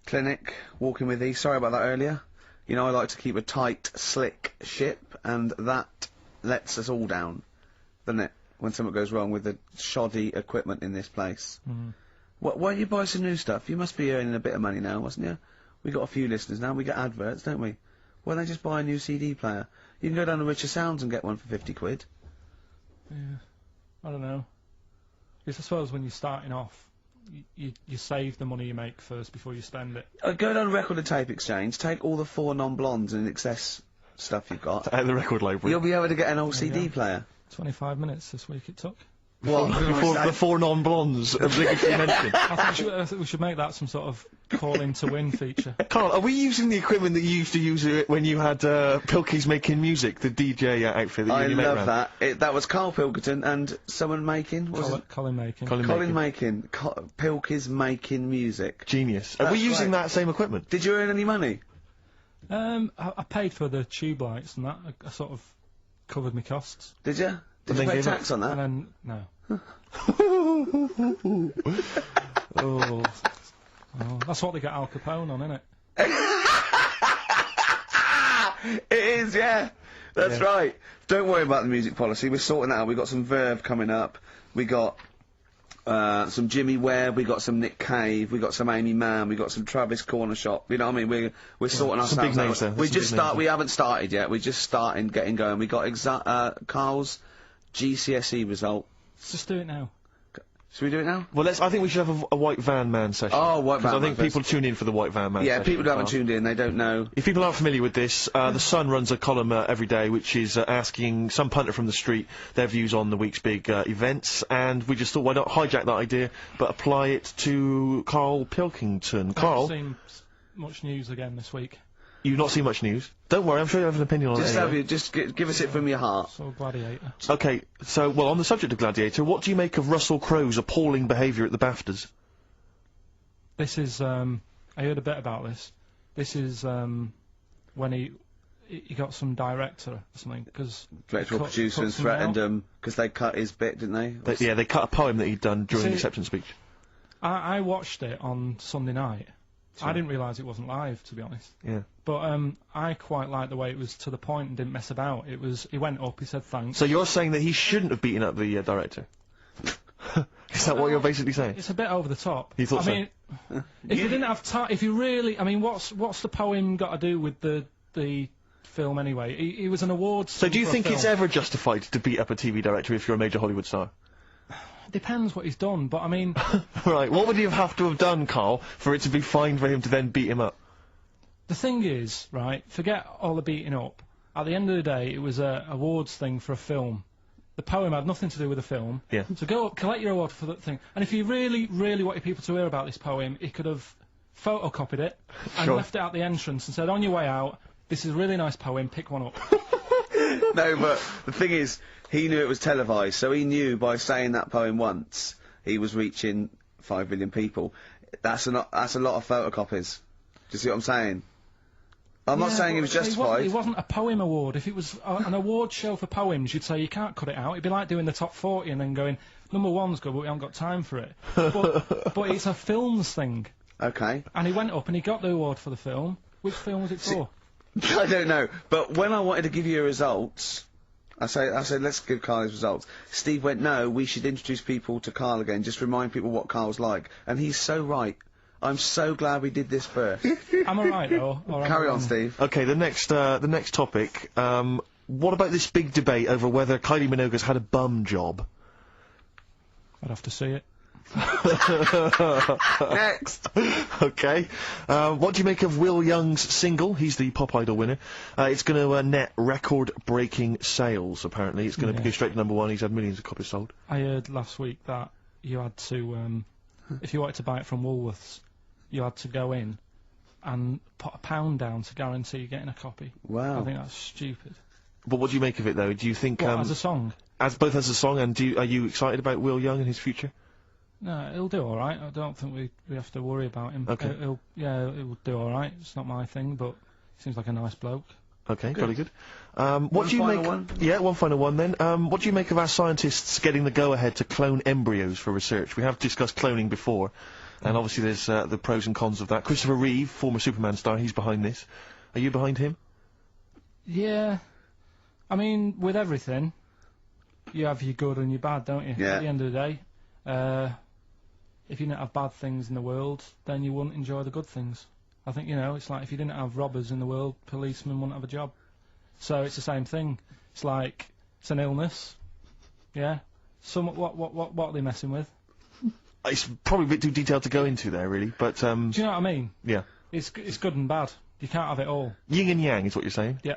clinic, walking with these. Sorry about that earlier. You know, I like to keep a tight, slick ship, and that lets us all down, doesn't it? When something goes wrong with the shoddy equipment in this place. Why don't you buy some new stuff? You must be earning a bit of money now, mustn't you? We got a few listeners now. We get adverts, don't we? Why don't they just buy a new CD player? You can go down to Richer Sounds and get one for 50 quid. Yeah, I don't know. Because I suppose when you're starting off, you save the money you make first before you spend it. Go down to Record and Tape Exchange, take all the 4 non-blondes and excess stuff you've got. Out of the record library. You'll be able to get an old CD player. 25 minutes this week it took. What? Before the 4 non-blondes obligatory mention. I think we should make that some sort of call-in to win feature. Karl, are we using the equipment that you used to use when you had Pilkey's Making Music, the DJ outfit that you love that. That was Karl Pilkington and someone making... Colin Making. Colin Making. Pilkey's Making Music. Genius. Are we using that same equipment? Did you earn any money? I paid for the tube lights and that. I sort of covered my costs. Did you? Did you pay tax on that? And then, no. Oh, that's what they get Al Capone on, isn't it? It is, yeah. That's right. Don't worry about the music policy. We're sorting that out. We've got some Verve coming up. We got some Jimmy Webb. We got some Nick Cave. We got some Amy Mann. We got some Travis Corner Shop. You know what I mean? We're sorting ourselves big names out. there. We haven't started yet. We're just starting, getting going. We got Karl's GCSE result. Let's just do it now. Should we do it now? Well, I think we should have a White Van Man session. Oh, White Van Man. I think people tune in for the White Van Man session. Yeah, people who haven't tuned in, they don't know. If people aren't familiar with this, The Sun runs a column every day which is asking some punter from the street their views on the week's big events, and we just thought, why not hijack that idea, but apply it to Karl Pilkington. Karl? I haven't seen much news again this week. You've not seen much news? Don't worry, I'm sure you have an opinion on it anyway. Just give us it from your heart. So, Gladiator. Okay, so, well, on the subject of Gladiator, what do you make of Russell Crowe's appalling behaviour at the BAFTAs? This is, I heard a bit about this. This is, when he got some director or something, because... Director or producer and threatened them, because they cut his bit, didn't they? Yeah, they cut a poem that he'd done during the acceptance speech. I watched it on Sunday night. Sure. I didn't realise it wasn't live, to be honest. Yeah. But, I quite liked the way it was to the point and didn't mess about. He went up, he said thanks. So you're saying that he shouldn't have beaten up the director? Is that what you're basically saying? It's a bit over the top. You thought I mean, if you didn't have time, if you really, I mean, what's the poem got to do with the film anyway? He was an awards. So do you think it's ever justified to beat up a TV director if you're a major Hollywood star? Depends what he's done, but I mean... Right, what would he have to have done, Karl, for it to be fine for him to then beat him up? The thing is, right, forget all the beating up. At the end of the day, it was a awards thing for a film. The poem had nothing to do with the film. Yeah. So go up, collect your award for that thing. And if he really, really wanted people to hear about this poem, he could have photocopied it and left it at the entrance and said, on your way out, this is a really nice poem, pick one up. No, but the thing is, he knew it was televised, so he knew by saying that poem once, he was reaching 5 billion people. That's a lot of photocopies. Do you see what I'm saying? I'm not saying he was justified. It wasn't a poem award. If it was an award show for poems, you'd say you can't cut it out. It'd be like doing the top 40 and then going, number 1's good, but we haven't got time for it. but it's a films thing. Okay. And he went up and he got the award for the film. Which film was it for? I don't know, but when I wanted to give you results, I said, let's give Karl his results. Steve went, no, we should introduce people to Karl again, just remind people what Karl's like. And he's so right. I'm so glad we did this first. Am I right, though? Carry on, Steve. Okay, the next topic, what about this big debate over whether Kylie Minogue's had a bum job? I'd have to see it. Next! Okay. What do you make of Will Young's single? He's the Pop Idol winner. It's gonna net record-breaking sales, apparently. It's gonna go straight to #1. He's had millions of copies sold. I heard last week that you had to, if you wanted to buy it from Woolworths, you had to go in and put £1 down to guarantee getting a copy. Wow. I think that's stupid. But what do you make of it, though? Do you think, as a song? Both as a song, and are you excited about Will Young and his future? No, he'll do alright. I don't think we have to worry about him. Okay. He'll do alright. It's not my thing, but he seems like a nice bloke. Okay, very good. What do you make... One? Yeah, one final one then. What do you make of our scientists getting the go-ahead to clone embryos for research? We have discussed cloning before. And obviously there's the pros and cons of that. Christopher Reeve, former Superman star, he's behind this. Are you behind him? Yeah. I mean, with everything, you have your good and your bad, don't you? Yeah. At the end of the day, if you didn't have bad things in the world, then you wouldn't enjoy the good things. I think, you know, it's like if you didn't have robbers in the world, policemen wouldn't have a job. So it's the same thing. It's like, it's an illness. Yeah. What are they messing with? It's probably a bit too detailed to go into there, really, but, Do you know what I mean? yeah. It's good and bad. You can't have it all. Yin and yang is what you're saying? Yeah.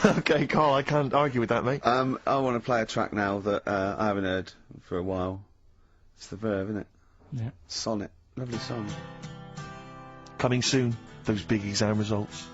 Okay, Carl, I can't argue with that, mate. I want to play a track now that I haven't heard for a while. It's The Verve, isn't it? Yeah. Sonnet. Lovely song. Coming soon, those big exam results.